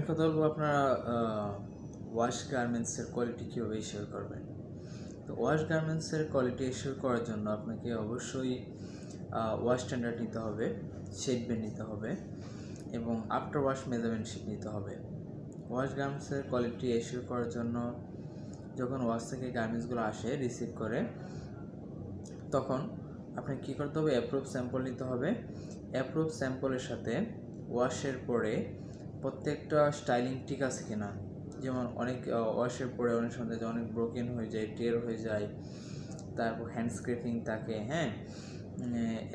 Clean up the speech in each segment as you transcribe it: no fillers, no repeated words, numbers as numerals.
কথা বলবো আপনারা ওয়াশ গার্মেন্টসের কোয়ালিটি কীভাবে এশিওর করবেন। তো ওয়াশ গার্মেন্টসের কোয়ালিটি এশিওর করার জন্য আপনাকে অবশ্যই ওয়াশ স্ট্যান্ডার্ড নিতে হবে, শেড বেন নিতে হবে এবং আফটার ওয়াশ মেজারমেন্ট শিট নিতে হবে। ওয়াশ গার্মেন্টসের কোয়ালিটি এশিওর করার জন্য যখন ওয়াশ থেকে গার্মেন্টসগুলো আসে রিসিভ করে, তখন আপনাকে কী করতে হবে, অ্যাপ্রুভ স্যাম্পল নিতে হবে। অ্যাপ্রুভ স্যাম্পলের সাথে ওয়াশের পরে প্রত্যেকটা স্টাইলিং ঠিক আছে কিনা, যেমন অনেক ওয়াশের পরে অনেক সময় অনেক ব্রোকেন হয়ে যায়, টের হয়ে যায়, তারপর হ্যান্ড স্ক্রেপিং থাকে, হ্যাঁ,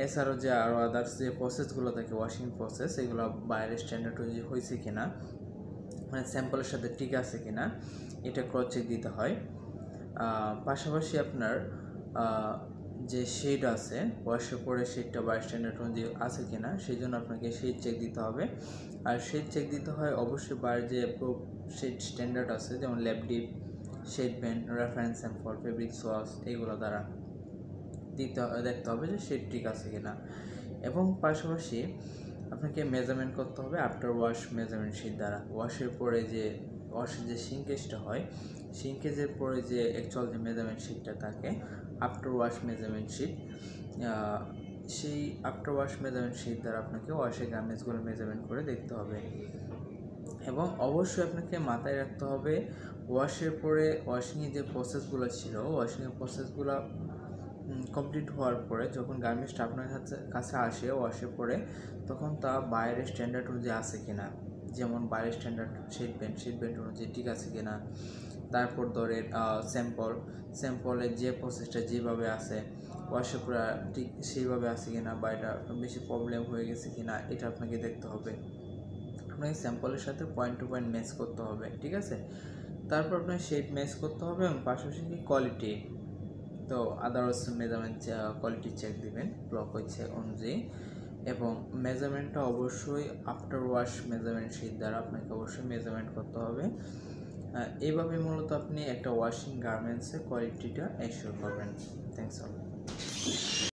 এছাড়াও যে আরও আদার্স যে প্রসেসগুলো থাকে ওয়াশিং প্রসেস, এগুলো বাইরের স্ট্যান্ডার্ড অনুযায়ী হয়েছে কিনা, মানে স্যাম্পলের সাথে ঠিক আছে কিনা, এটা ক্রস চেক দিতে হয়। পাশাপাশি আপনার যে শেড আছে ওয়াশের পরে শেডটা বাই স্ট্যান্ডার্ড অনুযায়ী আছে কিনা, সেই জন্য আপনাকে শেড চেক দিতে হবে। আর শেড চেক দিতে হয় অবশ্যই বাইরের যে শেড স্ট্যান্ডার্ড আছে, যেমন lab dip, shade band, reference sample, fabric wash, এইগুলো দ্বারা দেখতে হবে যে শেড ঠিক আছে কিনা। এবং পাশাপাশি আপনাকে মেজারমেন্ট করতে হবে আফটার ওয়াশ মেজারমেন্ট শিট দ্বারা। ওয়াশের পরে যে ওয়াশের যে সিঙ্কেজটা হয়, সিঙ্কেজের পরে যে অ্যাকচুয়াল যে মেজারমেন্ট শিটটা থাকে আফটার ওয়াশ মেজারমেন্ট শিট, সেই আফটার ওয়াশ মেজারমেন্ট শিট দ্বারা আপনাকে ওয়াশের গার্মেন্টসগুলো মেজারমেন্ট করে দেখতে হবে। এবং অবশ্যই আপনাকে মাথায় রাখতে হবে ওয়াশের পরে ওয়াশিংয়ের যে প্রসেসগুলো ছিল, ওয়াশিংয়ের প্রসেসগুলো কমপ্লিট হওয়ার পরে যখন গার্মেন্টসটা আপনার কাছে আসে ওয়াশের পরে, তখন তা বাইরের স্ট্যান্ডার্ড অনুযায়ী আছে কিনা, যেমন বাইরের স্ট্যান্ডার্ড শেড বেন্ট অনুযায়ী ঠিক আছে কিনা। তারপর ধরেন স্যাম্পলের যে প্রসেসটা যেভাবে আছে ওয়াশের পরে ঠিক সেইভাবে আছে কিনা, বা এটা বেশি প্রবলেম হয়ে গেছে কিনা, এটা আপনাকে দেখতে হবে। আপনাকে স্যাম্পলের সাথে পয়েন্ট টু পয়েন্ট ম্যাচ করতে হবে, ঠিক আছে। তারপর আপনার শেড ম্যাচ করতে হবে এবং পাশাপাশি কোয়ালিটি, তো আদার্স মেজারমেন্ট কোয়ালিটি চেক দিবেন ব্লক হচ্ছে অনুযায়ী। এবং মেজারমেন্টটা অবশ্যই আফটার ওয়াশ মেজারমেন্ট শিট দ্বারা আপনাকে অবশ্যই মেজারমেন্ট করতে হবে। এইভাবে মূলত আপনি একটা ওয়াশিং গার্মেন্টসের কোয়ালিটিটা এনশিওর করবেন। Thanks all.